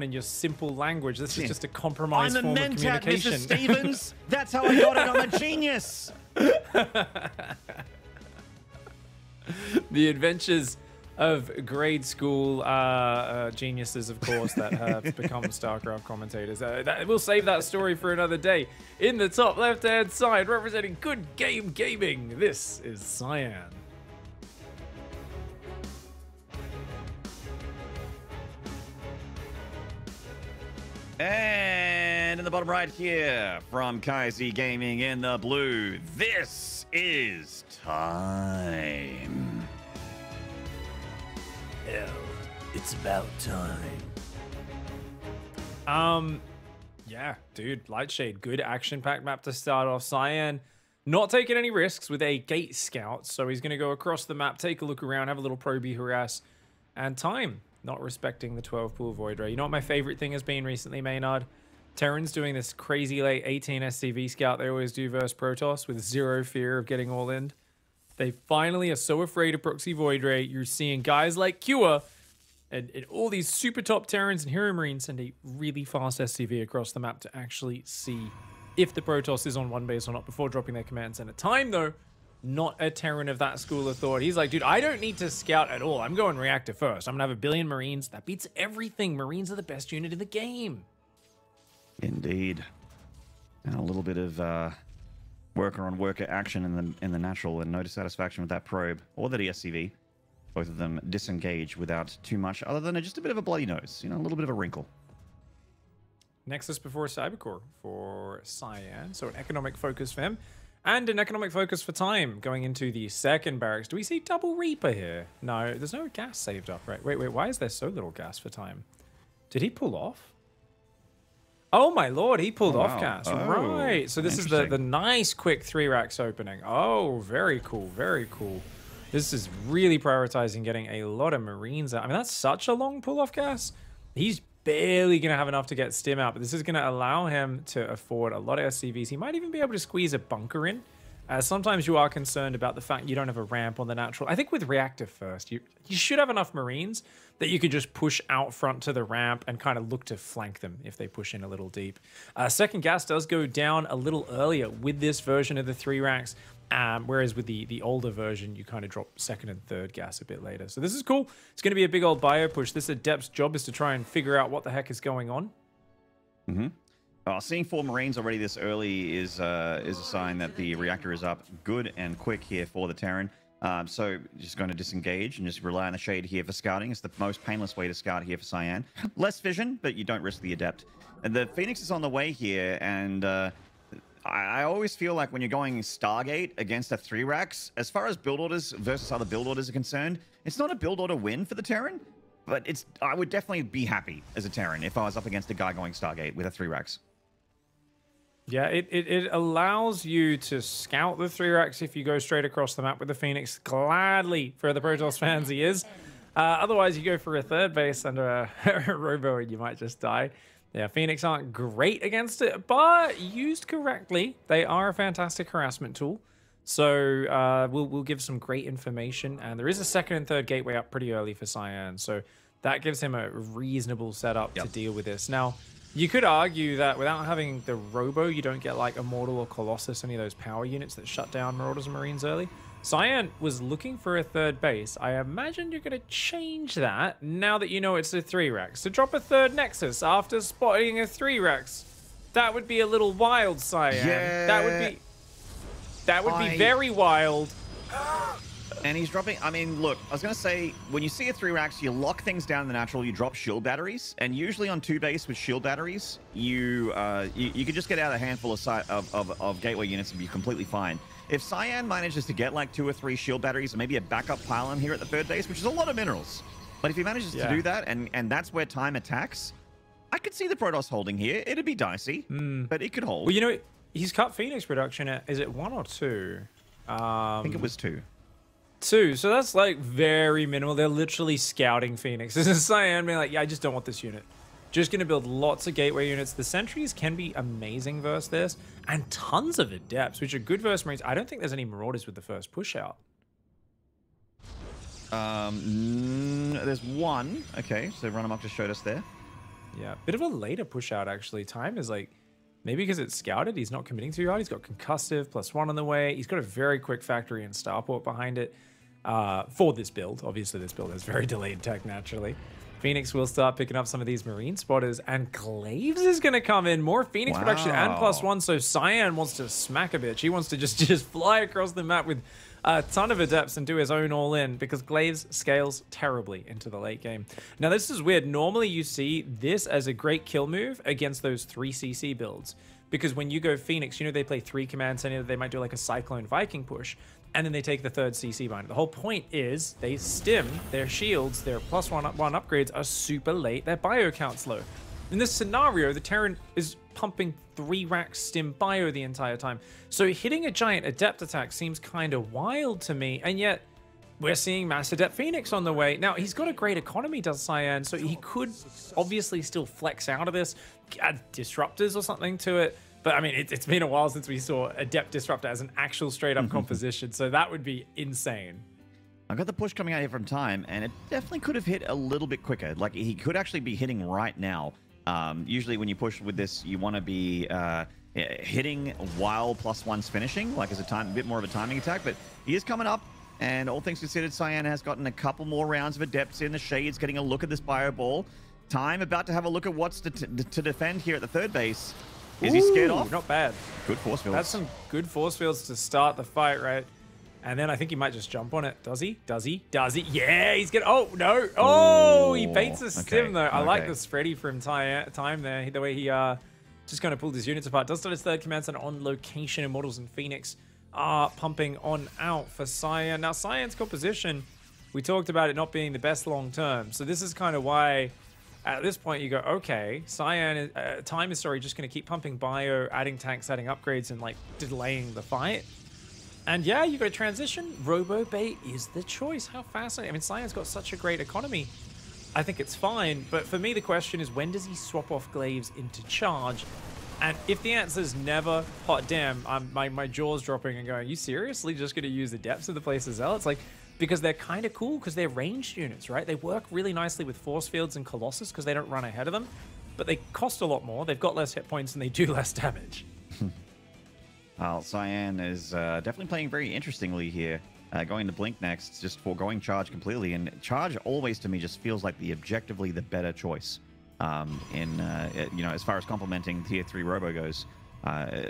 in your simple language. This is just a compromised I'm a form of mentat, communication. Mr. Stevens. That's how I got it. I'm a genius. The adventures of grade school geniuses, of course, that have become StarCraft commentators. We'll save that story for another day. In the top left-hand side, representing good game gaming, this is Cyan. And in the bottom right here, from KZ Gaming in the blue, this is time. Hell, it's about time. Yeah, dude, Lightshade, good action-packed map to start off. Cyan not taking any risks with a gate scout, so he's going to go across the map, take a look around, have a little probey harass, and time. Not respecting the 12 pool Void Ray. You know what my favorite thing has been recently, Maynard? Terran's doing this crazy late 18 SCV scout they always do versus Protoss with zero fear of getting all in. They finally are so afraid of proxy Void Ray. You're seeing guys like Cure and all these super top Terrans and Hero Marines send a really fast SCV across the map to actually see if the Protoss is on one base or not before dropping their command center. Time, though, not a Terran of that school of thought. He's like, dude, I don't need to scout at all. I'm going reactor first. I'm going to have 1 billion Marines. That beats everything. Marines are the best unit in the game. Indeed. And a little bit of worker on worker action in the natural, and no dissatisfaction with that probe or the DSCV. Both of them disengage without too much other than just a bit of a bloody nose, you know, a little bit of a wrinkle. Nexus before Cybercore for Cyan, so an economic focus for him, and an economic focus for time going into the second barracks. Do we see double Reaper here? No, there's no gas saved up, right? Wait, why is there so little gas for time? Did he pull off? Oh my lord, he pulled off gas. Right, so this is the nice quick 3 racks opening. Oh, very cool, very cool. This is really prioritizing getting a lot of Marines out. I mean, that's such a long pull-off gas. He's barely going to have enough to get Stim out, but this is going to allow him to afford a lot of SCVs. He might even be able to squeeze a bunker in. Sometimes you are concerned about the fact you don't have a ramp on the natural. I think with reactive first, you should have enough Marines that you could just push out front to the ramp and kind of look to flank them if they push in a little deep. Second gas does go down a little earlier with this version of the 3 racks. Whereas with the older version, you kind of drop second and third gas a bit later. So this is cool. It's going to be a big old bio push. This Adept's job is to try and figure out what the heck is going on. Seeing 4 Marines already this early is a sign that the reactor is up good and quick here for the Terran. So just going to disengage and just rely on the Shade here for scouting. It's the most painless way to scout here for Cyan. Less vision, but you don't risk the Adept. And the Phoenix is on the way here, and I always feel like when you're going Stargate against a 3 racks, as far as build orders versus other build orders are concerned, it's not a build order win for the Terran, but I would definitely be happy as a Terran if I was up against a guy going Stargate with a 3 racks. Yeah, it allows you to scout the 3 racks if you go straight across the map with the Phoenix. Gladly, for the Protoss fans, he is. Otherwise, you go for a 3rd base under a Robo and you might just die. Yeah, Phoenix aren't great against it, but used correctly, they are a fantastic harassment tool. So we'll give some great information. And there is a 2nd and 3rd gateway up pretty early for Cyan. So that gives him a reasonable setup to deal with this. Now, you could argue that without having the Robo, you don't get like Immortal or Colossus, any of those power units that shut down Marauders and Marines early. Cyan was looking for a 3rd base. I imagine you're going to change that now that you know it's a 3 racks. So drop a 3rd Nexus after spotting a 3 racks. That would be a little wild, Cyan. Yeah. That would be very wild. And he's dropping, I mean, look, I was going to say, when you see a 3 racks, you lock things down in the natural, you drop shield batteries, and usually on 2 base with shield batteries, you could just get out a handful of gateway units and be completely fine. If Cyan manages to get like 2 or 3 shield batteries and maybe a backup pylon here at the 3rd base, which is a lot of minerals, but if he manages to do that, and that's where time attacks, I could see the Protoss holding here. It'd be dicey, but it could hold. Well, you know, he's cut Phoenix production at, is it 1 or 2? I think it was 2. 2, so that's like very minimal. They're literally scouting Phoenix. This is Cyan being like, yeah, I just don't want this unit. Just going to build lots of gateway units. The sentries can be amazing versus this, and tons of Adepts, which are good versus Marines. I don't think there's any Marauders with the first push out. There's 1. Okay, so Run Amok just showed us there. Yeah, bit of a later push out actually. Time is like, maybe because it's scouted, he's not committing too hard. He's got concussive +1 on the way. He's got a very quick factory and starport behind it for this build. Obviously, this build has very delayed tech naturally. Phoenix will start picking up some of these marine spotters, and Glaives is going to come in. More Phoenix production and +1, so Cyan wants to smack a bitch. He wants to just fly across the map with a ton of adepts and do his own all-in, because Glaives scales terribly into the late game. Now, this is weird. Normally, you see this as a great kill move against those 3 CC builds, because when you go Phoenix, you know they play 3 command center, they might do like a Cyclone Viking push, and then they take the 3rd CC bind. The whole point is they stim their shields, their +1 upgrades are super late, their bio count's low. In this scenario, the Terran is pumping 3 racks stim bio the entire time. So hitting a giant adept attack seems kind of wild to me, and yet we're seeing Mass Adept Phoenix on the way. Now, he's got a great economy, does Cyan, so he could obviously still flex out of this, add disruptors or something to it. But I mean, it's been a while since we saw Adept Disruptor as an actual straight-up composition, so that would be insane. I got the push coming out here from Time, and it definitely could have hit a little bit quicker. Like, he could actually be hitting right now. Usually when you push with this, you want to be hitting while +1's finishing, like as a bit more of a timing attack, but he is coming up, and all things considered, Cyan has gotten a couple more rounds of Adepts in. The Shades getting a look at this bio ball. Time about to have a look at what's to defend here at the 3rd base. Is he scared off? Not bad. Good force fields. That's some good force fields to start the fight, right? And then I think he might just jump on it. Does he? Does he? Does he? Yeah, he's gonna. Oh, no. Oh, he baits a stim, though. I like the spready from Time there. The way he just kind of pulled his units apart. Does start his 3rd command center on location. Immortals and Phoenix are pumping on out for Cyan. Now, Cyan's composition, we talked about it not being the best long term. So this is kind of why at this point you go, okay, Cyan, Time is just going to keep pumping bio, adding tanks, adding upgrades, and like delaying the fight. And yeah, you got to transition. Robo bait is the choice. How fascinating. I mean, Cyan's got such a great economy. I think it's fine. But for me, the question is, when does he swap off Glaives into charge? And if the answer is never, hot damn, my jaw's dropping and going, you seriously just going to use the depths of the place as well? It's like, because they're kind of cool because they're ranged units, right? They work really nicely with force fields and Colossus because they don't run ahead of them, but they cost a lot more. They've got less hit points and they do less damage. Well, Cyan is definitely playing very interestingly here. Going to Blink next, just foregoing Charge completely. And Charge always, to me, just feels like objectively the better choice as far as complementing Tier 3 Robo goes.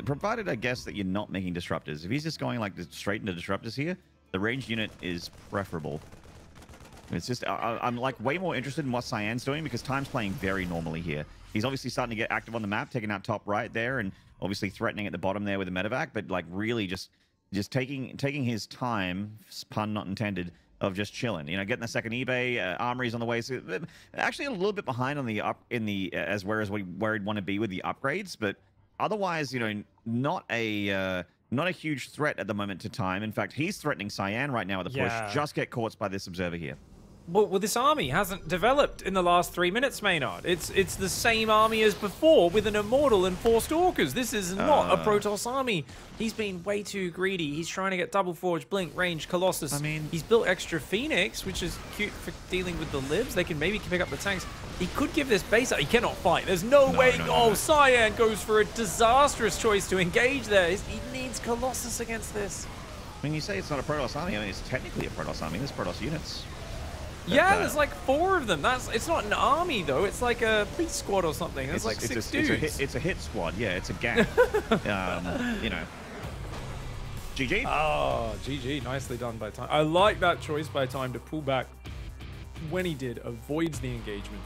Provided, I guess, that you're not making disruptors. If he's just going like straight into disruptors here, the ranged unit is preferable. It's just, I'm like way more interested in what Cyan's doing because Time's playing very normally here. He's obviously starting to get active on the map, taking out top right there, and obviously threatening at the bottom there with the medevac, but like really just taking his time, pun not intended, of just chilling. You know, getting the 2nd eBay, armories on the way. So actually a little bit behind on the where he'd want to be with the upgrades, but otherwise, you know, not a huge threat at the moment to Time. In fact, he's threatening Cyan right now with a push. Just get caught by this observer here. Well, this army hasn't developed in the last 3 minutes, Maynard. It's the same army as before with an Immortal and 4 Stalkers. This is not a Protoss army. He's been way too greedy. He's trying to get Double Forge, Blink, Range, Colossus. I mean, he's built extra Phoenix, which is cute for dealing with the libs. They can maybe pick up the tanks. He could give this base up. He cannot fight. There's no way. Cyan goes for a disastrous choice to engage there. He needs Colossus against this. When you say it's not a Protoss army, I mean, it's technically a Protoss army. There's Protoss units. Yeah, there's like 4 of them. It's not an army though. It's like a police squad or something. It's like 6 dudes. It's a hit squad. Yeah, it's a gang. You know. GG. Oh, GG. Nicely done by Time. I like that choice by Time to pull back when he did, avoids the engagement,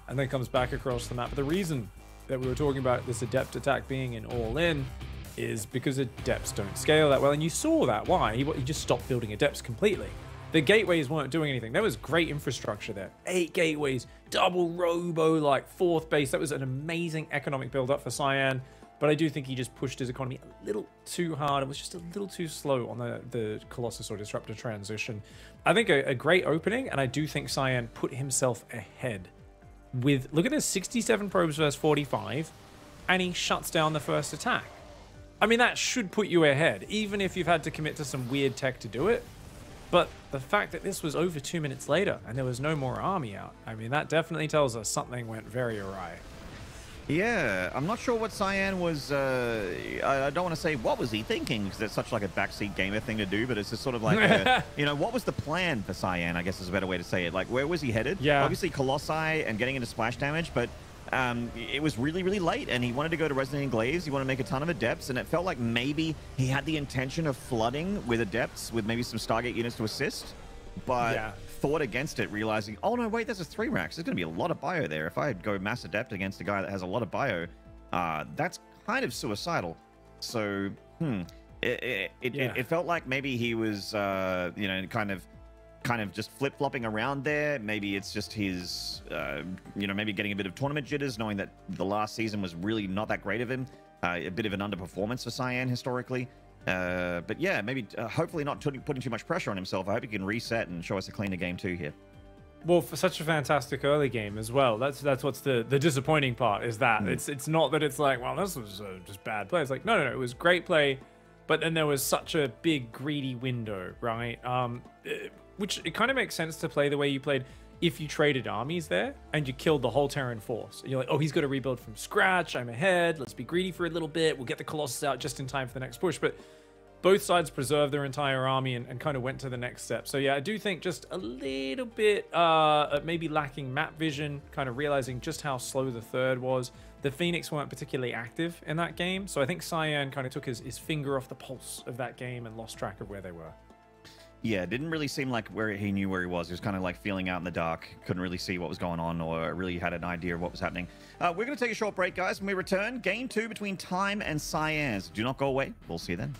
and then comes back across the map. But the reason that we were talking about this Adept attack being an all-in is because Adepts don't scale that well, and you saw that. Why? He just stopped building Adepts completely. The gateways weren't doing anything. There was great infrastructure there. 8 gateways, double robo, like 4th base. That was an amazing economic build-up for Cyan. But I do think he just pushed his economy a little too hard. It was just a little too slow on the Colossus or Disruptor transition. I think a great opening, and I do think Cyan put himself ahead. Look at this, 67 probes versus 45, and he shuts down the first attack. I mean, that should put you ahead, even if you've had to commit to some weird tech to do it. But the fact that this was over 2 minutes later and there was no more army out, I mean, that definitely tells us something went very awry. Yeah, I'm not sure what Cyan was. I don't want to say what was he thinking, because it's such like a backseat gamer thing to do. But it's just sort of like, what was the plan for Cyan? I guess is a better way to say it. Like, where was he headed? Yeah. Obviously, Colossi and getting into splash damage, but it was really, really late, and he wanted to go to Resonant Glaives. He wanted to make a ton of Adepts, and it felt like maybe he had the intention of flooding with Adepts with maybe some Stargate units to assist, but thought against it, realizing, oh no, wait, there's a 3 racks. There's going to be a lot of bio there. If I go Mass Adept against a guy that has a lot of bio, that's kind of suicidal. So, it felt like maybe he was, kind of just flip-flopping around there. Maybe it's just his, maybe getting a bit of tournament jitters, knowing that the last season was really not that great of him. A bit of an underperformance for Cyan historically. But yeah, maybe hopefully not putting too much pressure on himself. I hope he can reset and show us a cleaner game too here. Well, for such a fantastic early game as well. That's what's the disappointing part, is that it's not that it's like, well, this was just bad play. It's like, no, it was great play, but then there was such a big greedy window, right? Which it kind of makes sense to play the way you played if you traded armies there and you killed the whole Terran force. And you're like, oh, he's got to rebuild from scratch. I'm ahead. Let's be greedy for a little bit. We'll get the Colossus out just in time for the next push. But both sides preserved their entire army and kind of went to the next step. So yeah, I do think just a little bit maybe lacking map vision, kind of realizing just how slow the third was. The Phoenix weren't particularly active in that game. So I think Cyan kind of took his finger off the pulse of that game and lost track of where they were. Yeah, it didn't really seem like he knew where he was. He was kind of like feeling out in the dark. Couldn't really see what was going on or really had an idea of what was happening. We're going to take a short break, guys. When we return, Game 2 between Time and Cyan. Do not go away. We'll see you then.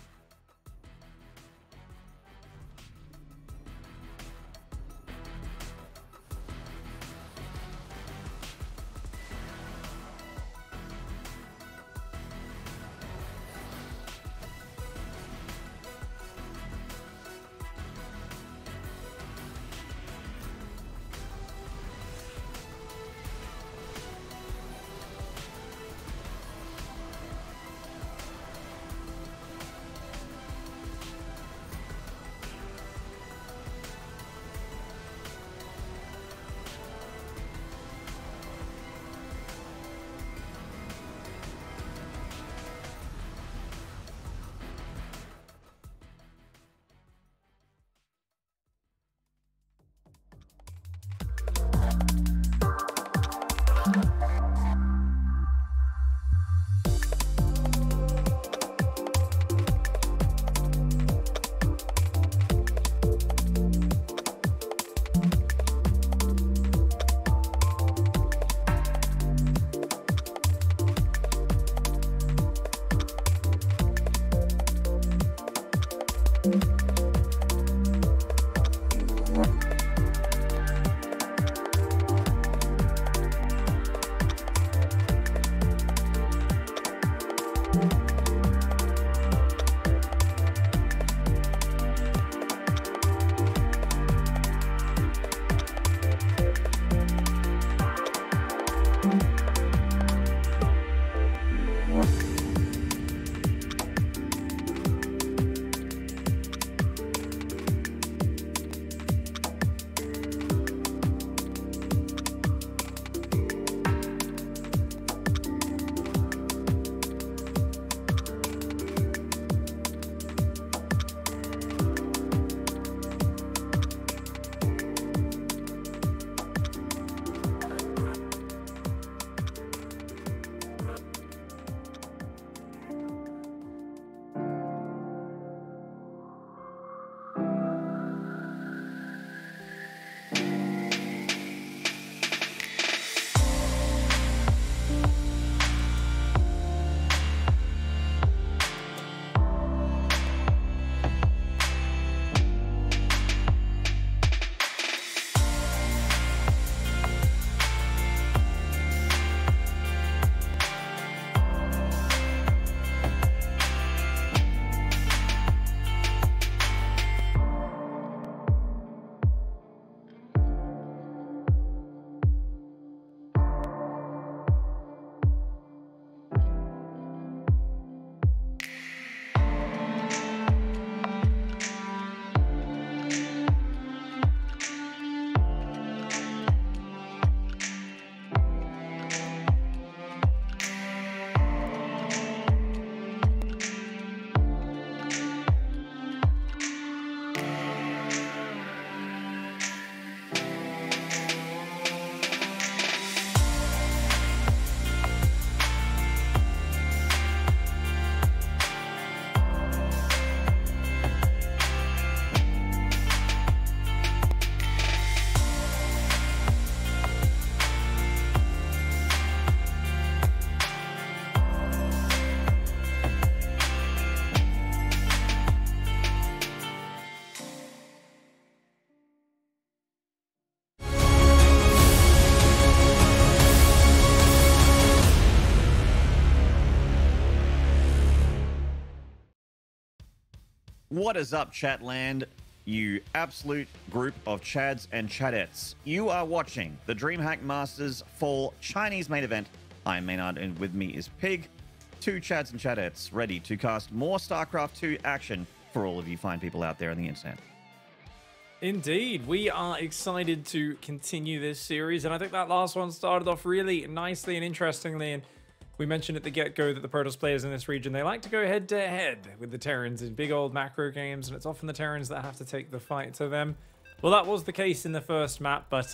What is up, Chatland? You absolute group of Chads and Chadettes. You are watching the DreamHack Masters Fall Chinese main event. I'm Maynard, and with me is Pig. Two Chads and Chadettes ready to cast more StarCraft 2 action for all of you fine people out there on the internet. Indeed, we are excited to continue this series, and I think that last one started off really nicely and interestingly, and we mentioned at the get-go that the Protoss players in this region, they like to go head-to-head with the Terrans in big old macro games, and it's often the Terrans that have to take the fight to them. Well, that was the case in the first map, but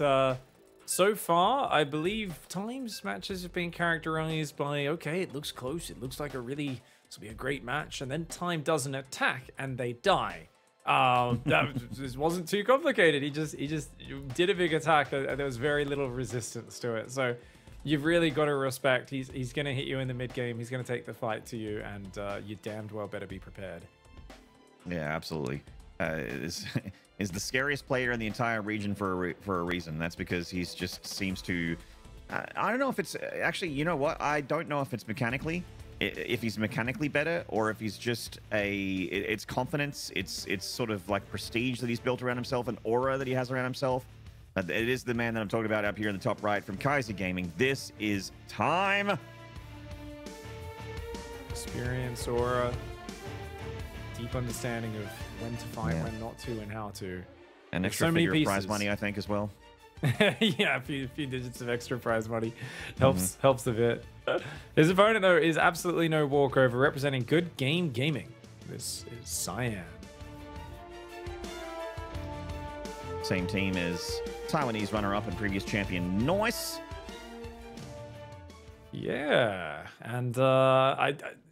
so far, I believe Time's matches have been characterized by, okay, it looks close, it looks like this will be a great match, and then Time does an attack, and they die. This wasn't too complicated. He just did a big attack. There was very little resistance to it. So you've really got to respect. He's going to hit you in the mid game. He's going to take the fight to you, and you damned well better be prepared. Yeah, absolutely. Is the scariest player in the entire region for a reason. That's because he's just seems to. I don't know if it's actually. You know what? I don't know if it's mechanically. If he's mechanically better, or if he's just it's confidence, it's sort of like prestige that he's built around himself, an aura that he has around himself. It is the man that I'm talking about up here in the top right from Kaiser Gaming. This is Time. Experience, aura, deep understanding of when to fight, when not to, and how to. An extra figure of prize money, I think, as well. Yeah, a few digits of extra prize money helps a bit. His opponent, though, is absolutely no walkover, representing Good Game Gaming. This is Cyan. Same team as Taiwanese runner-up and previous champion Noise. Yeah, and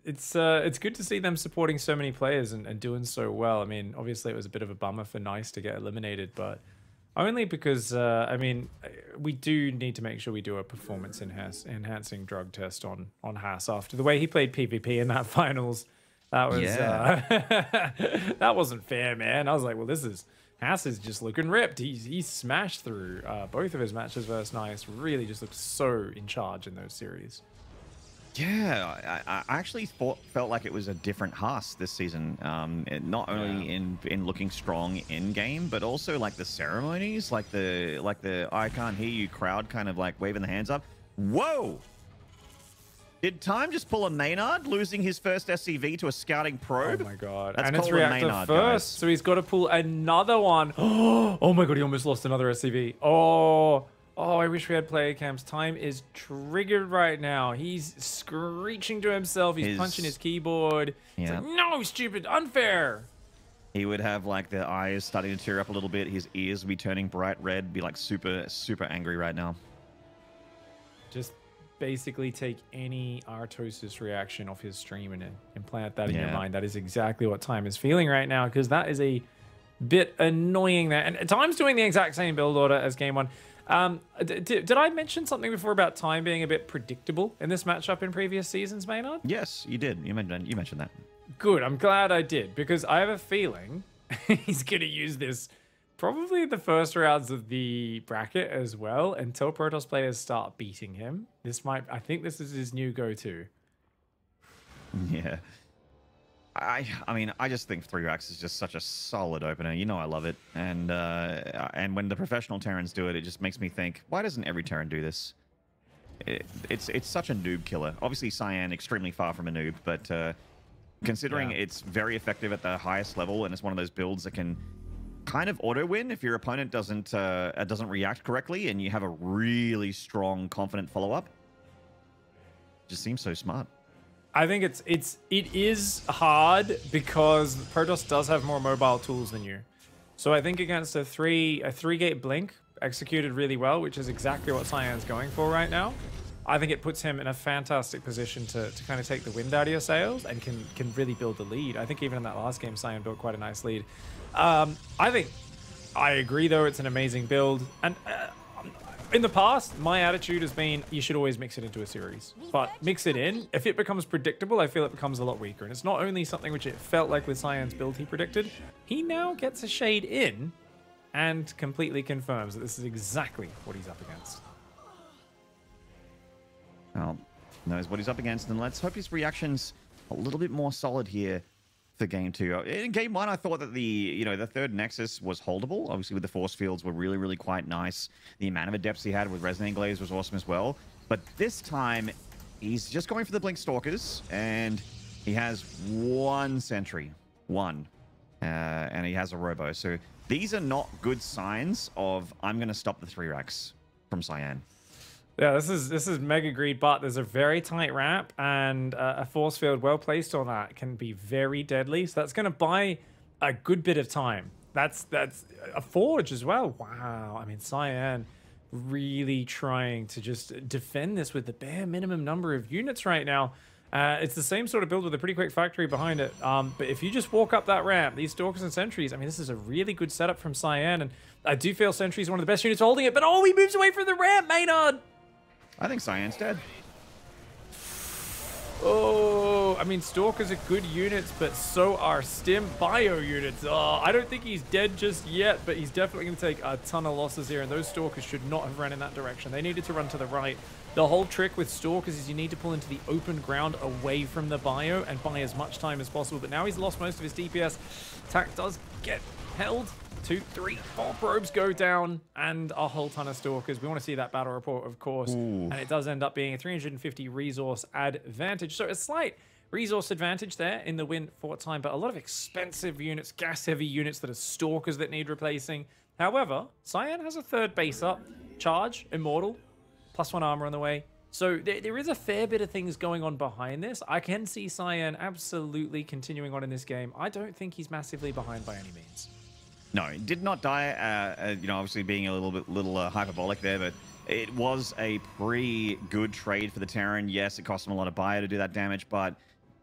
it's good to see them supporting so many players and doing so well. I mean, obviously it was a bit of a bummer for Nice to get eliminated, but only because, I mean, we do need to make sure we do a performance enhancing drug test on Haas after the way he played PvP in that finals. That was that wasn't fair, man. I was like, well, Haas is just looking ripped. He's smashed through both of his matches versus Nice. Really just looked so in charge in those series. Yeah, I actually felt like it was a different Haas this season. Not only in looking strong in game, but also like the ceremonies, like the I can't hear you crowd kind of like waving the hands up. Whoa! Did Time just pull a Maynard, losing his first SCV to a scouting probe? Oh my god! That's and it's called a reactor Maynard, first, guys. so he's got to pull another one. Oh my god! He almost lost another SCV. Oh, I wish we had player cams. Time is triggered right now. He's screeching to himself. He's punching his keyboard. He's like, no, stupid, unfair. He would have like the eyes starting to tear up a little bit. His ears would be turning bright red. Be like super, super angry right now. Just basically take any Artosis reaction off his stream and implant that in your mind. That is exactly what Time is feeling right now, because that is a bit annoying there. And Time's doing the exact same build order as game one. Did I mention something before about Time being a bit predictable in this matchup in previous seasons, Maynard? Yes, you did. You mentioned that. Good. I'm glad I did, because I have a feeling he's going to use this probably the first rounds of the bracket as well, until Protoss players start beating him. I think this is his new go-to. Yeah. I mean, I just think 3 racks is just such a solid opener. You know I love it. And when the professional Terrans do it, it just makes me think, why doesn't every Terran do this? It's such a noob killer. Obviously, Cyan, extremely far from a noob, but considering it's very effective at the highest level, and it's one of those builds that can kind of auto-win if your opponent doesn't react correctly, and you have a really strong, confident follow-up. Just seems so smart. I think it is hard because Protoss does have more mobile tools than you. So I think against a three gate blink executed really well, which is exactly what Cyan's going for right now, I think it puts him in a fantastic position to kind of take the wind out of your sails and can really build the lead. I think even in that last game, Cyan built quite a nice lead. I agree though, it's an amazing build. And in the past, my attitude has been you should always mix it into a series. But mix it in. If it becomes predictable, I feel it becomes a lot weaker. And it's not only something which it felt like with Cyan's build he predicted. He now gets a shade in and completely confirms that this is exactly what he's up against. Well, knows what he's up against, and let's hope his reaction's a little bit more solid here for game 2. In game 1, I thought that the third Nexus was holdable. Obviously, with the force fields were really, really quite nice. The amount of adepts he had with Resonant Glaze was awesome as well. But this time, he's just going for the Blink Stalkers, and he has one sentry. One. And he has a Robo. So these are not good signs of, I'm going to stop the 3 racks from Cyan. Yeah, this is mega greed, but there's a very tight ramp, and a force field well placed on that can be very deadly. So that's going to buy a good bit of time. That's a forge as well. Wow. I mean, Cyan really trying to just defend this with the bare minimum number of units right now. It's the same sort of build with a pretty quick factory behind it. But if you just walk up that ramp, these Stalkers and Sentries, I mean, this is a really good setup from Cyan, and I do feel Sentry's one of the best units holding it, but oh, he moves away from the ramp, Maynard! I think Cyan's dead. Oh, I mean, Stalkers are good units, but so are Stim Bio units. Oh, I don't think he's dead just yet, but he's definitely going to take a ton of losses here, and those Stalkers should not have run in that direction. They needed to run to the right. The whole trick with Stalkers is you need to pull into the open ground away from the Bio and buy as much time as possible, but now he's lost most of his DPS. Attack does get held. 2, 3, 4 probes go down, and a whole ton of Stalkers. We want to see that battle report, of course. Ooh. And it does end up being a 350 resource advantage. So a slight resource advantage there in the win for time, but a lot of expensive units, gas-heavy units that are Stalkers that need replacing. However, Cyan has a third base up. Charge, Immortal, +1 armor on the way. So there is a fair bit of things going on behind this. I can see Cyan absolutely continuing on in this game. I don't think he's massively behind by any means. No, he did not die, obviously being a little hyperbolic there, but it was a pretty good trade for the Terran. Yes, it cost him a lot of bio to do that damage, but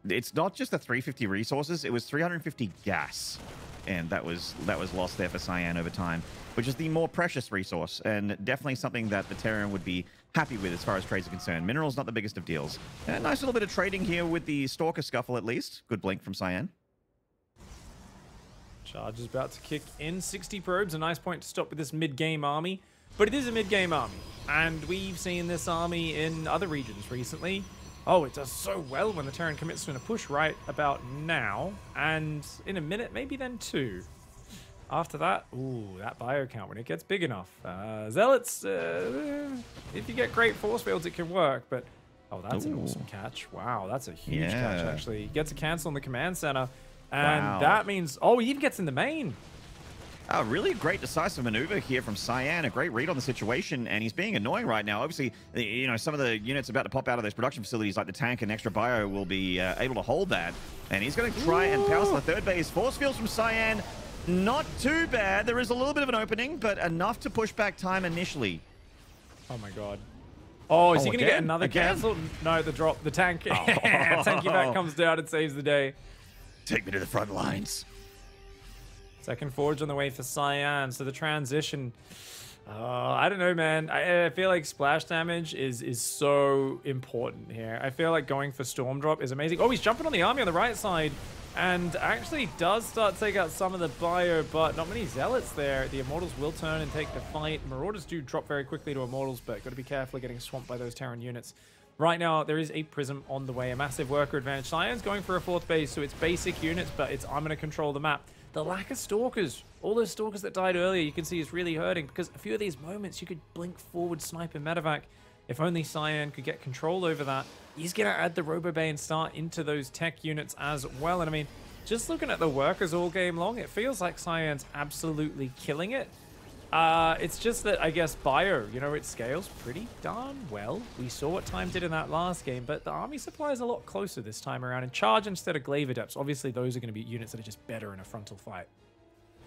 it's not just the 350 resources, it was 350 gas. And that was lost there for Cyan over time, which is the more precious resource, and definitely something that the Terran would be happy with as far as trades are concerned. Minerals not the biggest of deals. A nice little bit of trading here with the Stalker Scuffle at least. Good blink from Cyan. Charge is about to kick in. 60 probes, a nice point to stop with this mid-game army. But it is a mid-game army, and we've seen this army in other regions recently. Oh, it does so well when the Terran commits to a push right about now, and in a minute, maybe then 2. After that, ooh, that bio count when it gets big enough. Zealots, if you get great force fields, it can work, but oh, that's an awesome catch. Wow, that's a huge catch, actually. He gets a cancel on the command center. And that means, oh, he even gets in the main. A really great decisive maneuver here from Cyan. A great read on the situation, and he's being annoying right now. Obviously, some of the units about to pop out of those production facilities, like the tank and extra bio, will be able to hold that. And he's going to try and pounce on the third base. Force fields from Cyan, not too bad. There is a little bit of an opening, but enough to push back time initially. Oh my god. Oh, is he going to get another cancel? No, the drop, the tank. Tanky back comes down and saves the day. Take me to the front lines. Second forge on the way for Cyan. So the transition, I don't know, man. I feel like splash damage is so important here. I feel like going for Storm Drop is amazing. Oh, he's jumping on the army on the right side and actually does start to take out some of the bio, but not many Zealots there. The Immortals will turn and take the fight. Marauders do drop very quickly to Immortals, but got to be careful of getting swamped by those Terran units. Right now, there is a Prism on the way, a massive worker advantage. Cyan's going for a 4th base, so it's basic units, but it's I'm going to control the map. The lack of Stalkers, all those Stalkers that died earlier, you can see is really hurting, because a few of these moments, you could blink forward, snipe, and medevac. If only Cyan could get control over that. He's going to add the Robobay and start into those tech units as well. And I mean, just looking at the workers all game long, it feels like Cyan's absolutely killing it. It's just that, I guess, bio, it scales pretty darn well. We saw what Time did in that last game, but the army supply is a lot closer this time around. And Charge instead of Glaive Adepts, obviously those are going to be units that are just better in a frontal fight.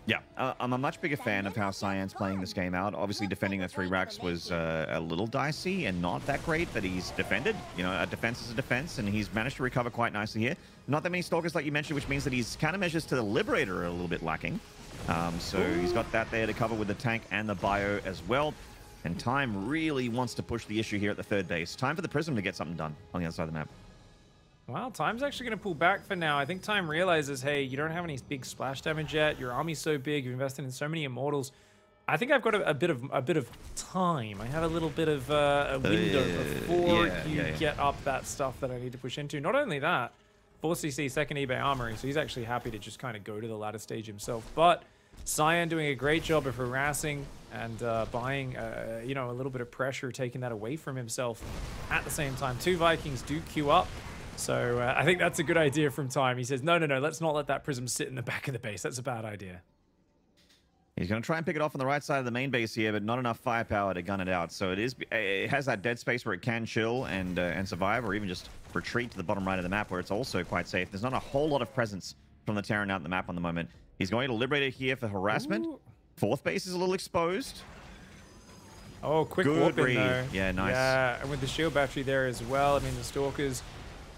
Yeah, I'm a much bigger fan of how Cyan's playing this game out. Obviously, defending the 3 racks was a little dicey and not that great, but he's defended. A defense is a defense, and he's managed to recover quite nicely here. Not that many Stalkers, like you mentioned, which means that his countermeasures to the Liberator are a little bit lacking. So he's got that there to cover with the tank and the bio as well. And Time really wants to push the issue here at the third base. Time for the Prism to get something done on the other side of the map. Well, Time's actually going to pull back for now. I think Time realizes, hey, you don't have any big splash damage yet. Your army's so big. You've invested in so many Immortals. I think I've got a bit of time. I have a little bit of a window before you get up that stuff that I need to push into. Not only that, 4cc second eBay armory, so he's actually happy to just kind of go to the ladder stage himself. But Cyan doing a great job of harassing and buying, you know, a little bit of pressure, taking that away from himself at the same time. 2 Vikings do queue up. So I think that's a good idea from Time. He says, no, let's not let that Prism sit in the back of the base. That's a bad idea. He's going to try and pick it off on the right side of the main base here, but not enough firepower to gun it out. So it has that dead space where it can chill and survive, or even just retreat to the bottom right of the map where it's also quite safe. There's not a whole lot of presence from the Terran out in the map on the moment. He's going to liberate it here for harassment. Ooh. 4th base is a little exposed. Oh, quick Good warp in read. though. Yeah, nice. Yeah, and with the shield battery there as well. I mean, the Stalkers,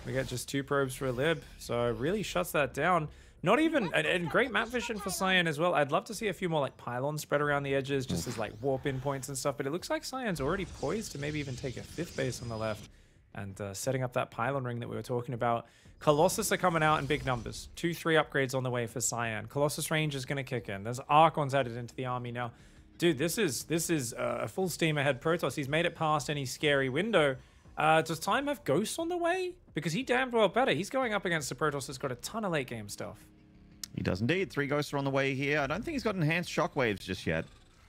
we get just 2 probes for a lib. So it really shuts that down. Not even, and great map vision for Cyan as well. I'd love to see a few more like pylons spread around the edges, just as like warp in points and stuff. But it looks like Cyan's already poised to maybe even take a 5th base on the left and setting up that pylon ring that we were talking about. Colossus are coming out in big numbers. 2-3 upgrades on the way for Cyan. Colossus range is going to kick in. There's Archons added into the army now. Dude, this is a full steam ahead Protoss. He's made it past any scary window. Does Time have Ghosts on the way? Because he damned well better. He's going up against the Protoss that's got a ton of late game stuff. He does indeed. 3 Ghosts are on the way here. I don't think he's got enhanced shockwaves just yet.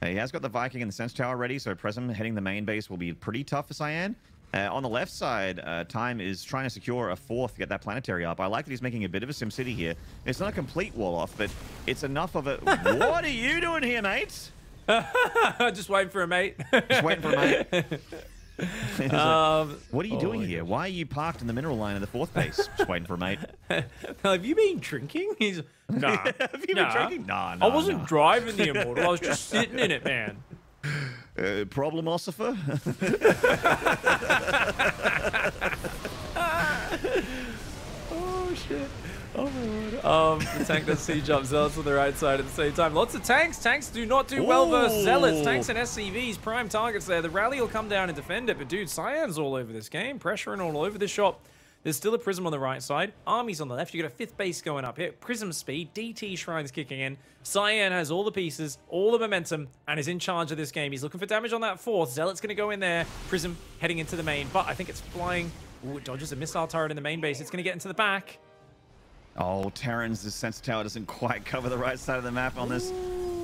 He has got the Viking and the Sense Tower ready, so Prism heading the main base will be pretty tough for Cyan. On the left side, Time is trying to secure a 4th to get that planetary up. I like that he's making a bit of a SimCity here. It's not a complete wall off, but it's enough of a... What are you doing here, mate? Just waiting for a mate. Just waiting for a mate. What are you doing here? Why are you parked in the mineral line of the 4th base? Just waiting for a mate. Have you been drinking? He's nah. Have you been drinking? Nah, I wasn't driving the Immortal. I was just sitting in it, man. Problemosopher? Oh shit. Oh my god. The tank does siege up Zealots on the right side at the same time. Lots of tanks. Tanks do not do well versus Zealots. Tanks and SCVs, prime targets there. The rally will come down and defend it, but dude, Cyan's all over this game. Pressuring all over the shop. There's still a Prism on the right side. Armies on the left. You got a 5th base going up here. Prism speed. DT Shrines kicking in. Cyan has all the pieces, all the momentum, and is in charge of this game. He's looking for damage on that 4th. Zealot's going to go in there. Prism heading into the main, but I think it's flying. Ooh, it dodges a missile turret in the main base. It's going to get into the back. Oh, Terran's the Sense Tower doesn't quite cover the right side of the map on this.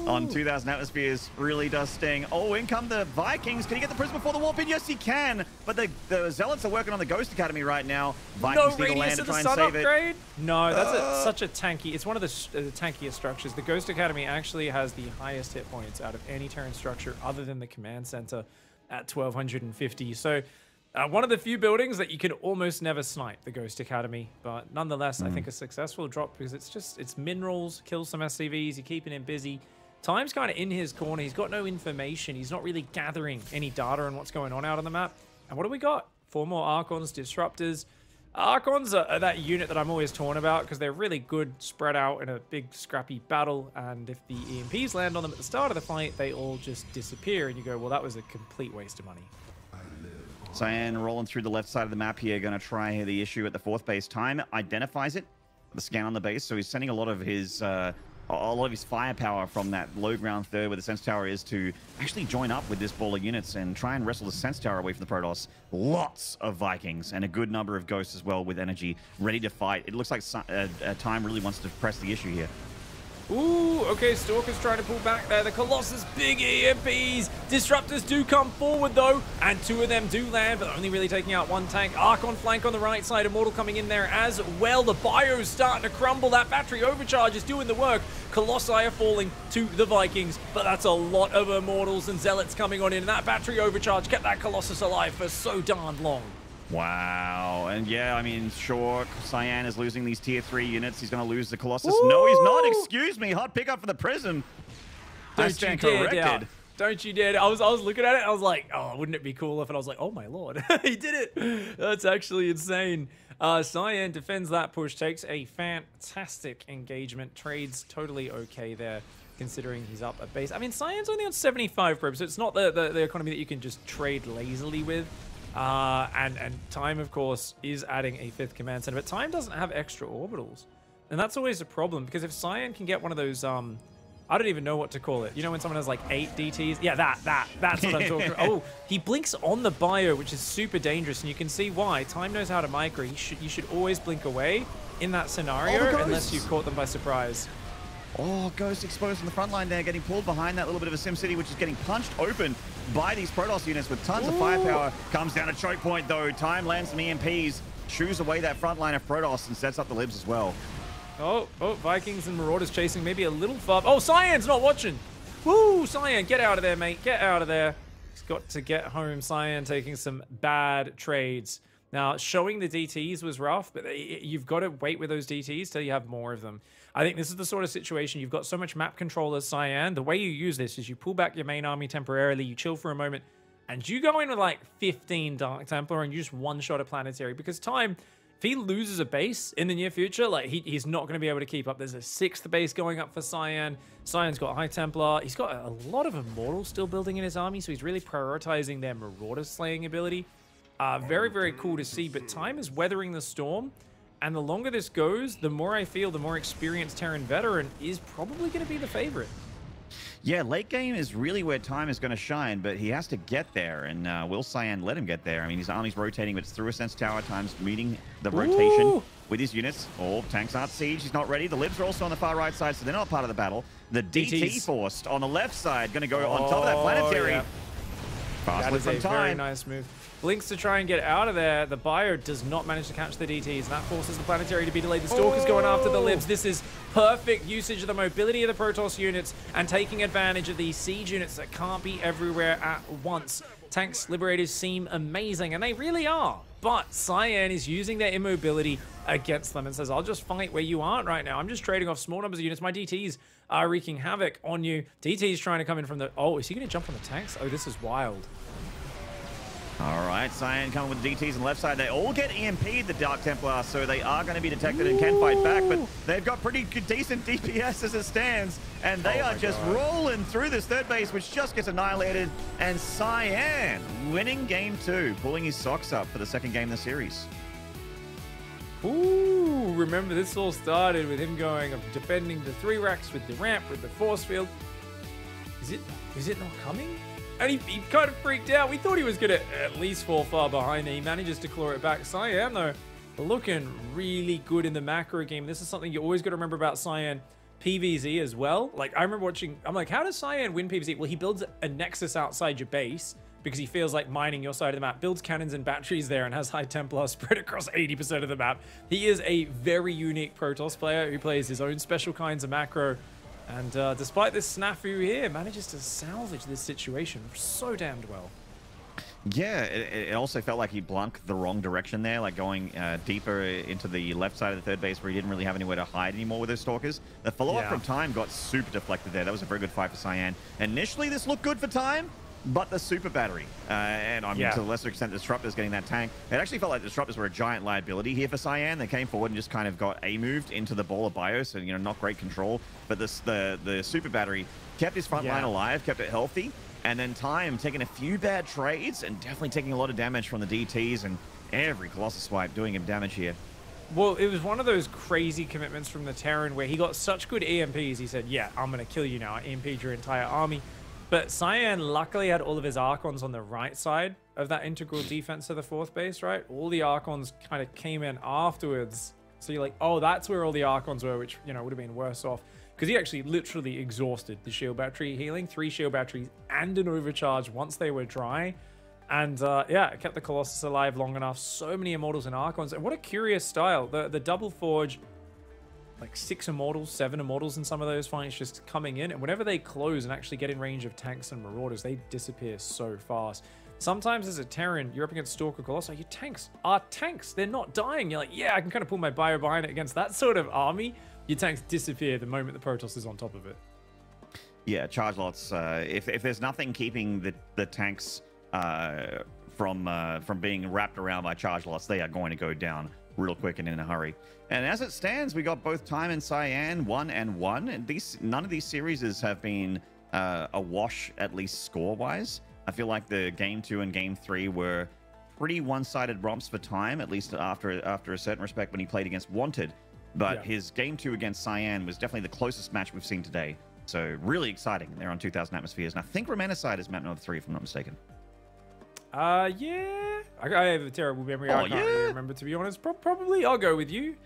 On 2,000 atmospheres, really does sting. Oh, in come the Vikings. Can he get the Prism before the warp in? Yes, he can. But the Zealots are working on the Ghost Academy right now. Vikings need to land to try and save upgrade? it. No, that's such a tanky. It's one of the tankiest structures. The Ghost Academy actually has the highest hit points out of any Terran structure other than the Command Center at 1,250. So one of the few buildings that you can almost never snipe, the Ghost Academy. But nonetheless, I think a successful drop because it's minerals, kills some SCVs, you're keeping him busy. Time's kind of in his corner. He's got no information. He's not really gathering any data on what's going on out on the map. And what do we got? 4 more Archons, Disruptors. Archons are that unit that I'm always torn about because they're really good spread out in a big scrappy battle. And if the EMPs land on them at the start of the fight, they all just disappear. And you go, well, that was a complete waste of money. Cyan rolling through the left side of the map here. Going to try the issue at the 4th base. Time identifies it. The scan on the base. So he's sending a lot of his firepower from that low ground third where the Sense Tower is to actually join up with this ball of units and try and wrestle the Sense Tower away from the Protoss. Lots of Vikings and a good number of Ghosts as well with energy ready to fight. It looks like Time really wants to press the issue here. Ooh, okay, Stalker's trying to pull back there. The Colossus, big EMPs. Disruptors do come forward, though, and 2 of them do land, but only really taking out 1 tank. Archon flank on the right side. Immortal coming in there as well. The bio's starting to crumble. That battery overcharge is doing the work. Colossi are falling to the Vikings, but that's a lot of Immortals and Zealots coming on in. And that battery overcharge kept that Colossus alive for so darn long. Wow. And yeah, I mean, sure, Cyan is losing these tier 3 units. He's going to lose the Colossus. Ooh. No, he's not. Excuse me. Hot pickup for the Prism. I stand corrected. Don't you dare. I was looking at it. I was like, oh, wouldn't it be cool if... And I was like, oh, my lord. He did it. That's actually insane. Cyan defends that push. Takes a fantastic engagement. Trades totally okay there, considering he's up at base. I mean, Cyan's only on 75 probes, so it's not the economy that you can just trade lazily with. And Time, of course, is adding a 5th command center, but Time doesn't have extra orbitals. And that's always a problem, because if Cyan can get one of those, I don't even know what to call it. You know when someone has like 8 DTs? Yeah, that's what I'm talking about. Oh, he blinks on the bio, which is super dangerous, and you can see why. Time knows how to micro. You should always blink away, in that scenario Oh, unless you caught them by surprise. Oh, Ghost exposed on the front line there, getting pulled behind that little bit of a SimCity, which is getting punched open by these Protoss units with tons of firepower. Comes down to choke point, though. Time lands some EMPs, shoos away that front line of Protoss, and sets up the libs as well. Oh, Vikings and Marauders chasing maybe a little far. Oh, Cyan's not watching. Woo, Cyan, get out of there, mate. Get out of there. He's got to get home. Cyan taking some bad trades. Now, showing the DTs was rough, but you've got to wait with those DTs till you have more of them. I think this is the sort of situation, you've got so much map control as Cyan. The way you use this is you pull back your main army temporarily, you chill for a moment, and you go in with like 15 Dark Templar and you just one-shot a planetary. Because Time, if he loses a base in the near future, like he's not going to be able to keep up. There's a 6th base going up for Cyan. Cyan's got High Templar. He's got a lot of Immortals still building in his army, so he's really prioritizing their Marauder slaying ability. Very, very cool to see, but Time is weathering the storm. And the longer this goes, the more I feel the more experienced Terran veteran is probably going to be the favorite. Yeah, late game is really where Time is going to shine, but he has to get there, and will Cyan let him get there? I mean, his army's rotating, but it's through a sense tower. Time's meeting the rotation with his units. Oh, tanks aren't siege. He's not ready. The libs are also on the far right side, so they're not part of the battle. The DT forced on the left side, going to go on top of that planetary. Yeah. Fast That is a from very Time. nice move. Blinks to try and get out of there. The Bio does not manage to catch the DTs, and that forces the planetary to be delayed. The Stalker's going after the libs. This is perfect usage of the mobility of the Protoss units and taking advantage of these siege units that can't be everywhere at once. Tanks Liberators seem amazing, and they really are. But Cyan is using their immobility against them and says, I'll just fight where you aren't right now. I'm just trading off small numbers of units. My DTs are wreaking havoc on you. DT's trying to come in from the... Oh, is he going to jump on the tanks? Oh, this is wild. All right, Cyan coming with the DTs on the left side. They all get EMP'd, the Dark Templar, so they are going to be detected and can fight back, but they've got pretty decent DPS as it stands, and they are just rolling through this third base, which just gets annihilated, and Cyan winning game 2, pulling his socks up for the second game of the series. Ooh, remember this all started with him going of defending the 3 racks with the ramp, with the force field. Is it not coming? And he kind of freaked out. We thought he was going to at least fall far behind, and he manages to claw it back. Cyan, though, looking really good in the macro game. This is something you always got to remember about Cyan. PvZ as well. Like, I remember watching, I'm like, how does Cyan win PvZ? Well, he builds a nexus outside your base because he feels like mining your side of the map, builds cannons and batteries there, and has High Templar spread across 80% of the map. He is a very unique Protoss player who plays his own special kinds of macro. And despite this snafu here, manages to salvage this situation so damned well. Yeah, it also felt like he blunked the wrong direction there, like going deeper into the left side of the third base where he didn't really have anywhere to hide anymore with those Stalkers. The follow-up from Time got super deflected there. That was a very good fight for Cyan. Initially, this looked good for Time, but the super battery, and I mean, to a lesser extent, the Disruptors getting that tank. It actually felt like the Disruptors were a giant liability here for Cyan. They came forward and just kind of got A-moved into the ball of bio, so, you know, not great control. But the super battery kept his front line alive, kept it healthy, and then Time taking a few bad trades and definitely taking a lot of damage from the DTs, and every Colossus swipe doing him damage here. Well, it was one of those crazy commitments from the Terran where he got such good EMPs, he said, yeah, I'm going to kill you now. I EMP'd your entire army. But Cyan luckily had all of his Archons on the right side of that integral defense of the 4th base, right? All the Archons kind of came in afterwards. So you're like, oh, that's where all the Archons were, which, you know, would have been worse off. Because he actually literally exhausted the shield battery healing, 3 shield batteries and an overcharge once they were dry. And yeah, it kept the Colossus alive long enough. So many Immortals and Archons. And what a curious style. The double forge, like 6 Immortals, 7 Immortals in some of those fights just coming in. And whenever they close and actually get in range of tanks and Marauders, they disappear so fast. Sometimes as a Terran, you're up against Stalker Colossi, your tanks are tanks. They're not dying. You're like, yeah, I can kind of pull my bio behind it against that sort of army. Your tanks disappear the moment the Protoss is on top of it. Yeah, charge lots. If there's nothing keeping the tanks from being wrapped around by charge lots, they are going to go down real quick and in a hurry. And as it stands, we got both Time and Cyan 1-1. And none of these series have been a wash, at least score-wise. I feel like the Game 2 and Game 3 were pretty one-sided romps for Time, at least after a certain respect when he played against Wanted. But his Game 2 against Cyan was definitely the closest match we've seen today. So really exciting. They're on 2,000 atmospheres. And I think Romanicide is map number 3, if I'm not mistaken. Yeah. I have a terrible memory. I can't really remember, to be honest. Probably I'll go with you.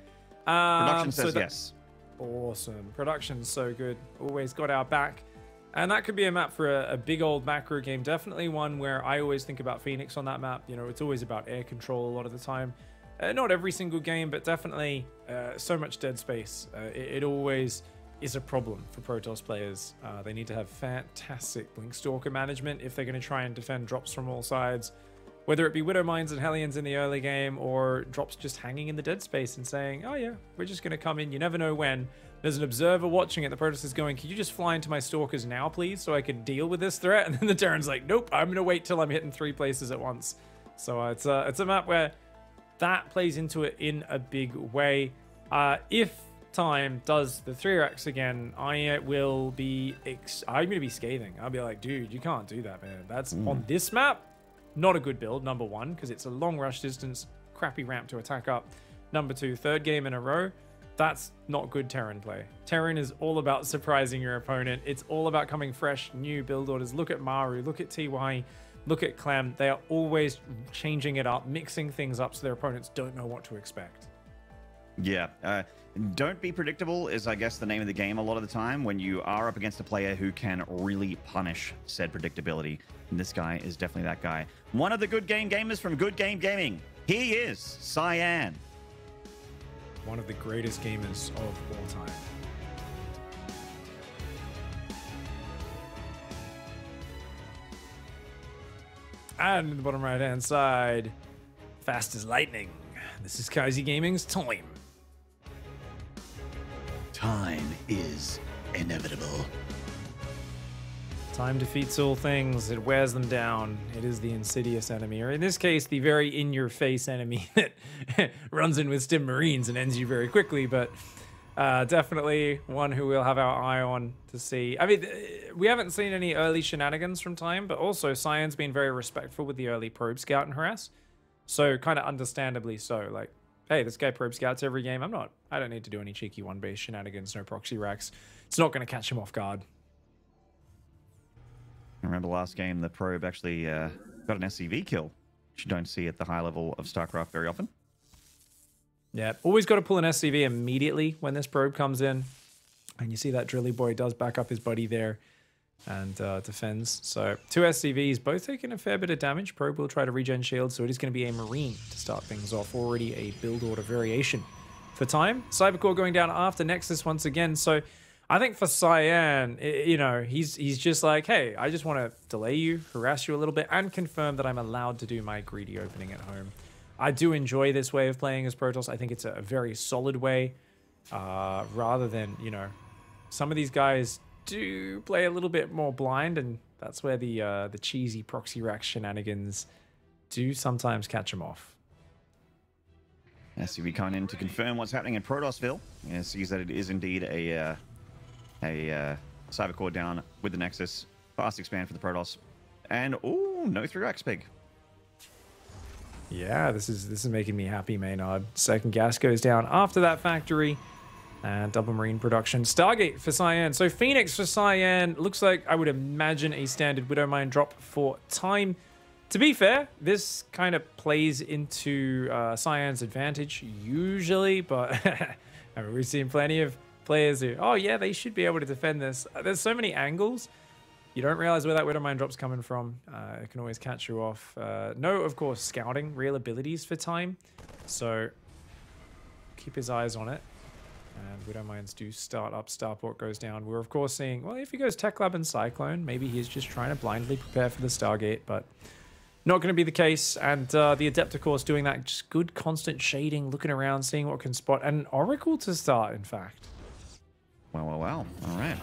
Production so says yes. Awesome. Production's so good. Always got our back. And that could be a map for a big old macro game. Definitely one where I always think about Phoenix on that map. You know, it's always about air control a lot of the time. Not every single game, but definitely so much dead space. It always is a problem for Protoss players. They need to have fantastic Blink Stalker management if they're going to try and defend drops from all sides. Whether it be Widow Mines and Hellions in the early game or drops just hanging in the dead space and saying, oh yeah, we're just going to come in. You never know when. There's an observer watching it. The Protoss is going, can you just fly into my Stalkers now, please, so I can deal with this threat? And then the Terran's like, nope, I'm going to wait till I'm hitting 3 places at once. So it's a map where that plays into it in a big way. If Time does the 3-Rex again, I'm going to be scathing. I'll be like, dude, you can't do that, man. That's on this map. Not a good build, number 1, because it's a long rush distance, crappy ramp to attack up. Number 2, third game in a row, that's not good Terran play. Terran is all about surprising your opponent. It's all about coming fresh, new build orders. Look at Maru, look at TY, look at Clem. They are always changing it up, mixing things up so their opponents don't know what to expect. Yeah. Don't be predictable is, I guess, the name of the game a lot of the time when you are up against a player who can really punish said predictability. And this guy is definitely that guy. One of the good game gamers from Good Game Gaming. He is Cyan. One of the greatest gamers of all time. And in the bottom right hand side, fast as lightning. This is Kaisi Gaming's Time. Time is inevitable. Time defeats all things. It wears them down. It is the insidious enemy, or in this case, the very in-your-face enemy that runs in with Stim Marines and ends you very quickly, but definitely one who we'll have our eye on to see. I mean, we haven't seen any early shenanigans from Time, but also Cyan's been very respectful with the early probe scout and harass. So kind of understandably so. Like, hey, this guy probe scouts every game. I don't need to do any cheeky one-base shenanigans, no proxy racks. It's not going to catch him off guard. I remember last game, the probe actually got an SCV kill, which you don't see at the high level of StarCraft very often. Yeah, always got to pull an SCV immediately when this probe comes in. And you see that Drilly Boy does back up his buddy there and defends. So 2 SCVs, both taking a fair bit of damage. Probe will try to regen shield, so it is going to be a Marine to start things off. Already a build order variation for Time. Cybercore going down after Nexus once again. So I think for Cyan, you know, he's just like, hey, I just want to delay you, harass you a little bit, and confirm that I'm allowed to do my greedy opening at home. I do enjoy this way of playing as Protoss. I think it's a very solid way, rather than, you know, some of these guys do play a little bit more blind, and that's where the cheesy proxy rack shenanigans do sometimes catch them off. SCV coming in to confirm what's happening in Protossville. And sees that it is indeed a Cybercore down with the Nexus. Fast expand for the Protoss. And, ooh, no 3-Rex pig. Yeah, this is making me happy, Maynard. Second gas goes down after that factory. And double Marine production. Stargate for Cyan. So Phoenix for Cyan. Looks like, I would imagine, a standard Widow Mine drop for Time. To be fair, this kind of plays into Cyan's advantage usually, but I mean, we've seen plenty of players who, oh yeah, they should be able to defend this. There's so many angles. You don't realize where that Widow Mine drop's coming from. It can always catch you off. No, of course, scouting, real abilities for Time. So keep his eyes on it. And Widow Mines do start up. Starport goes down. We're, of course, seeing, well, if he goes Tech Lab and Cyclone, maybe he's just trying to blindly prepare for the Stargate, but not going to be the case. And the Adept, of course, doing that just good constant shading, looking around, seeing what can spot. And an Oracle to start, in fact. Well. All right.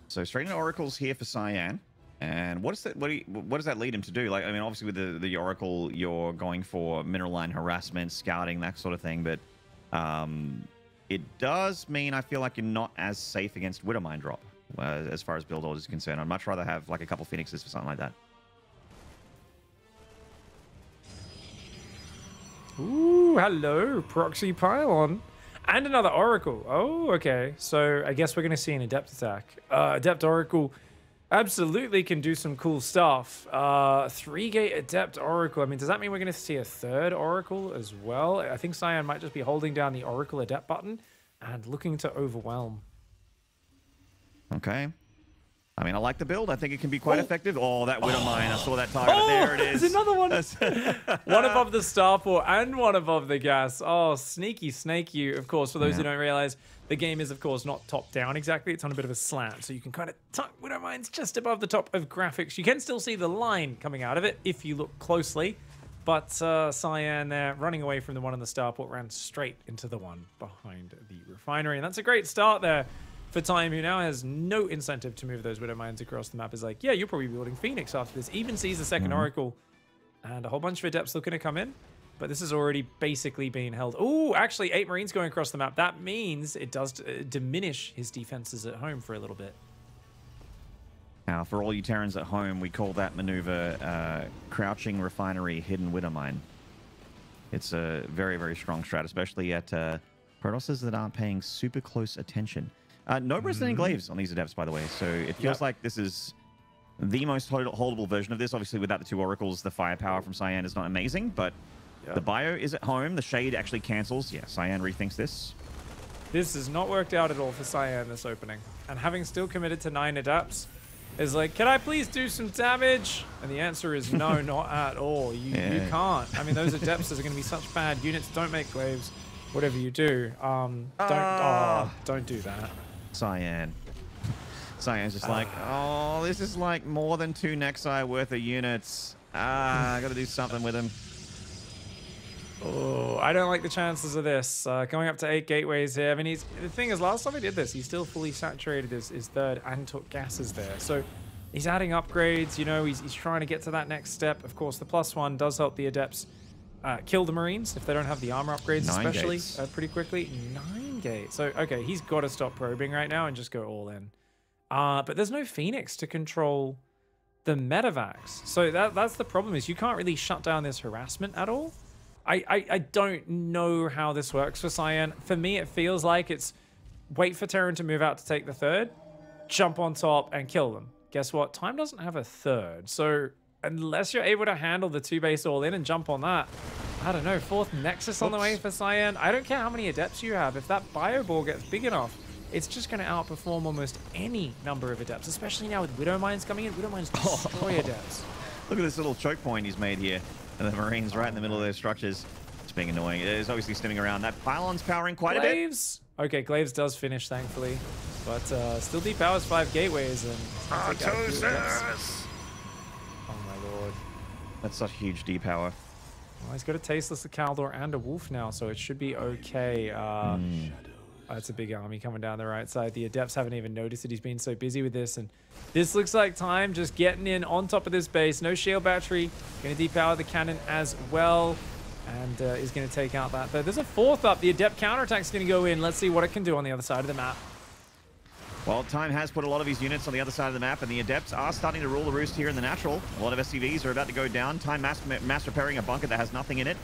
So straight into Oracles here for Cyan. And what does that lead him to do? Like, I mean, obviously with the Oracle, you're going for mineral line harassment, scouting, that sort of thing. But it does mean I feel like you're not as safe against Widow Mine drop as far as build orders is concerned. I'd much rather have like a couple Phoenixes for something like that. Ooh, hello, Proxy Pylon. And another Oracle. Oh, okay. So I guess we're going to see an Adept attack. Adept Oracle Absolutely can do some cool stuff. 3-gate Adept Oracle. I mean, does that mean we're going to see a third Oracle as well? I think Cyan might just be holding down the Oracle Adept button and looking to overwhelm. Okay. I mean, I like the build. I think it can be quite effective. Oh, that Widow Mine. I saw that target. There it is. There's another one. One above the starport and one above the gas. Oh, sneaky snake you. Of course, for those who don't realize, the game is, of course, not top down exactly. It's on a bit of a slant. So you can kind of tuck Widow Mines just above the top of graphics. You can still see the line coming out of it if you look closely. But Cyan there, running away from the one on the starport, ran straight into the one behind the refinery. And that's a great start there for Time, who now has no incentive to move those Widow Mines across the map. Is like, yeah, you'll probably be building Phoenix after this. Even sees the second Oracle, and a whole bunch of Adepts looking to come in. But this is already basically being held. Oh, actually, 8 Marines going across the map. That means it does diminish his defenses at home for a little bit. Now, for all you Terrans at home, we call that maneuver Crouching Refinery Hidden Widow Mine. It's a very, very strong strat, especially at Protosses that aren't paying super close attention. No Resident Glaives on these Adepts, by the way, so it feels like this is the most holdable version of this. Obviously, without the 2 Oracles, the firepower from Cyan is not amazing, but the bio is at home. The Shade actually cancels. Yeah, Cyan rethinks this. This has not worked out at all for Cyan this opening. And having still committed to 9 Adepts, is like, can I please do some damage? And the answer is no, not at all. You can't. I mean, those Adepts are going to be such bad units. Don't make Glaives, whatever you do. Don't do that. Cyan's just like, oh, this is like more than 2 Nexi worth of units. I got to do something with him. Oh, I don't like the chances of this. Going up to 8 gateways here. I mean, the thing is, last time he did this, he still fully saturated his third and took gases there. So he's adding upgrades, you know, he's trying to get to that next step. Of course, the +1 does help the Adepts kill the Marines if they don't have the armor upgrades, especially pretty quickly. 9 gates. So, okay, he's got to stop probing right now and just go all in. But there's no Phoenix to control the medevacs. So that's the problem, is you can't really shut down this harassment at all. I don't know how this works for Cyan. For me, it feels like it's wait for Terran to move out to take the third, jump on top, and kill them. Guess what? Time doesn't have a third. So unless you're able to handle the 2 base all in and jump on that, I don't know, 4th Nexus on the way for Cyan. I don't care how many Adepts you have. If that bio ball gets big enough, it's just going to outperform almost any number of Adepts, especially now with Widow Mines coming in. Widow Mines destroy Adepts. Look at this little choke point he's made here. And the Marines right in the middle of their structures. It's being annoying. It is obviously stimming around. That pylon's powering quite a bit. Okay, Glaives does finish, thankfully. But still depowers 5 gateways. And oh my lord. That's such huge depower. Well, he's got a Tasteless, a Caldor, and a Wolf now, so it should be okay. That's a big army coming down the right side. The Adepts haven't even noticed that he's been so busy with this. And this looks like Time just getting in on top of this base. No shield battery. Going to depower the cannon as well. And is going to take out that. There's a 4th up. The Adept counterattack's going to go in. Let's see what it can do on the other side of the map. Well, Time has put a lot of his units on the other side of the map, and the Adepts are starting to rule the roost here in the natural. A lot of SCVs are about to go down. Time mass repairing a bunker that has nothing in it.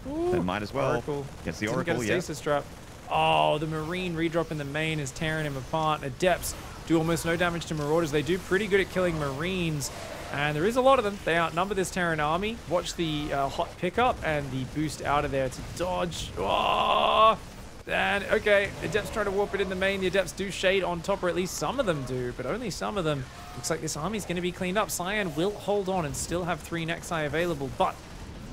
They might as well. Oracle. Gets the Oracle, yeah. Stasis trap. Oh, the Marine redrop in the main is tearing him apart. Adepts do almost no damage to Marauders. They do pretty good at killing Marines, and there is a lot of them. They outnumber this Terran army. Watch the hot pickup and the boost out of there to dodge. Oh! And, okay, Adepts try to warp it in the main. The Adepts do shade on top, or at least some of them do, but only some of them. Looks like this army's going to be cleaned up. Cyan will hold on and still have 3 Nexi available, but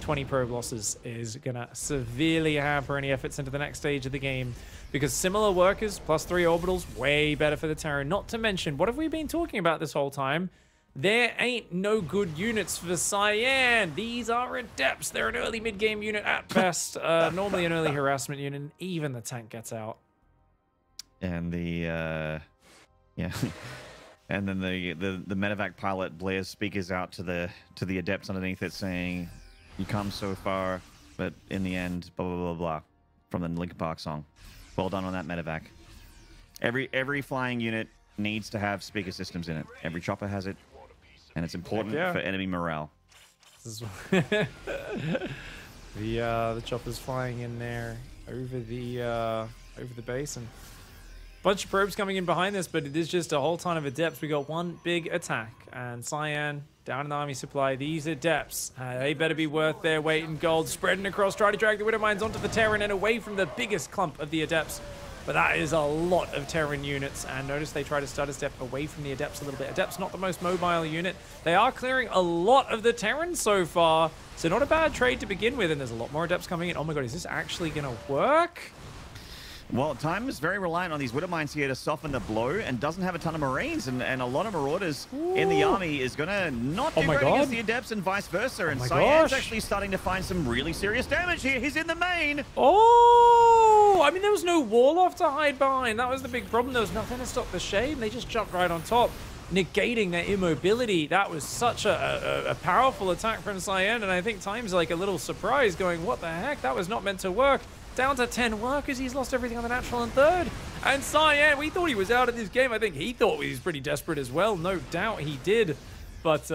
20 probe losses is going to severely hamper any efforts into the next stage of the game, because similar workers plus 3 orbitals, way better for the Terran. Not to mention, what have we been talking about this whole time? There ain't no good units for Cyan. These are Adepts. They're an early mid-game unit at best. Normally an early harassment unit, and even the tank gets out. And the, yeah. And then the medevac pilot blares speakers out to the Adepts underneath it saying, "You come so far, but in the end, blah, blah, blah, blah," from the Linkin Park song. Well done on that medevac. Every flying unit needs to have speaker systems in it. Every chopper has it, and it's important for enemy morale. This is the chopper's flying in there over the base, and Bunch of probes coming in behind this, but it is just a whole ton of adepts. We got one big attack, and Cyan down in the army supply. These adepts, they better be worth their weight in gold. Spreading across, try to drag the Widowmines onto the Terran and away from the biggest clump of the adepts. But that is a lot of Terran units, and notice they try to stutter step away from the adepts a little bit. Adepts not the most mobile unit. They are clearing a lot of the Terran so far, so not a bad trade to begin with, and there's a lot more adepts coming in. Oh my god, is this actually gonna work? Well, Time is very reliant on these Widowmines here to soften the blow and doesn't have a ton of Marines, and a lot of Marauders in the army is going to not do great against the Adepts and vice versa, and Cyan's actually starting to find some really serious damage here. He's in the main. Oh, I mean, there was no wall off to hide behind. That was the big problem. There was nothing to stop the shade, and they just jumped right on top, negating their immobility. That was such a powerful attack from Cyan, and I think Time's like a little surprised, going, what the heck? That was not meant to work. Down to 10 workers. He's lost everything on the natural and third. And Cyan, we thought he was out of this game. I think he thought he was pretty desperate as well. No doubt he did. But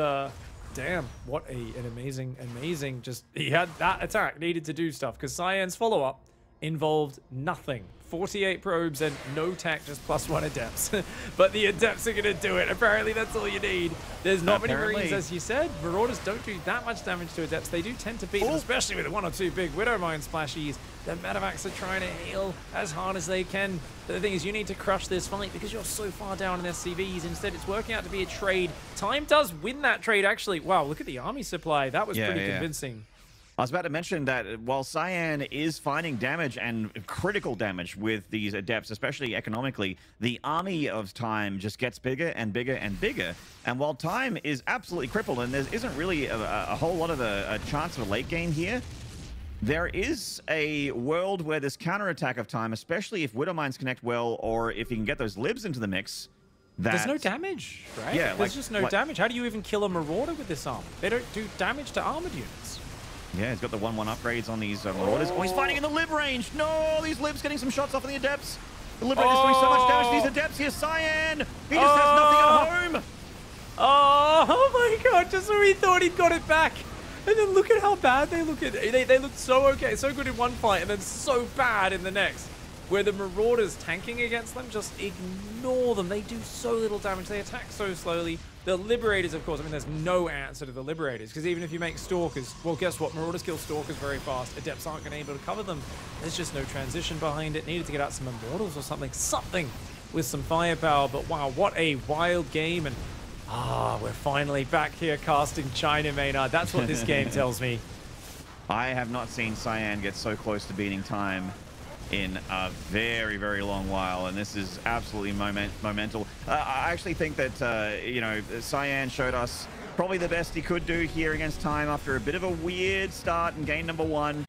damn, what an amazing, just, he had that attack needed to do stuff, because Cyan's follow-up involved nothing. 48 probes and no tech, just +1 adepts. But the adepts are going to do it. Apparently, that's all you need. There's not many Marines, as you said. Marauders don't do that much damage to adepts. They do tend to beat them, especially with 1 or 2 big Widowmine splashies. The medevacs are trying to heal as hard as they can. But the thing is, you need to crush this fight because you're so far down in SCVs. Instead, it's working out to be a trade. Time does win that trade, actually. Wow, look at the army supply. That was pretty convincing. I was about to mention that while Cyan is finding damage and critical damage with these adepts, especially economically, the army of Time just gets bigger and bigger and bigger. And while Time is absolutely crippled and there isn't really a whole lot of a chance of a late game here, there is a world where this counterattack of Time, especially if Widowmines connect well or if you can get those libs into the mix, there's no damage, right? Yeah, there's just no damage. How do you even kill a Marauder with this armor? They don't do damage to armored units. Yeah, he's got the 1-1 upgrades on these Marauders. Oh, he's fighting in the lib range. No, these libs getting some shots off on the adepts. The lib range is doing so much damage to these adepts here. Cyan, he just has nothing at home. Oh my god, just when we thought he'd got it back. And then look at how bad they look. They look so okay, so good in one fight, and then so bad in the next. Where the Marauders tanking against them, just ignore them. They do so little damage. They attack so slowly. The Liberators, of course, I mean, there's no answer to the Liberators, because even if you make Stalkers, well, guess what? Marauders kill Stalkers very fast. Adepts aren't going to be able to cover them. There's just no transition behind it. Needed to get out some Immortals or something. Something with some firepower. But wow, what a wild game. And we're finally back here casting China, Maynard. That's what this game tells me. I have not seen Cyan get so close to beating Time in a very, very long while, and this is absolutely momental. I actually think that, you know, Cyan showed us probably the best he could do here against Time after a bit of a weird start in game number 1.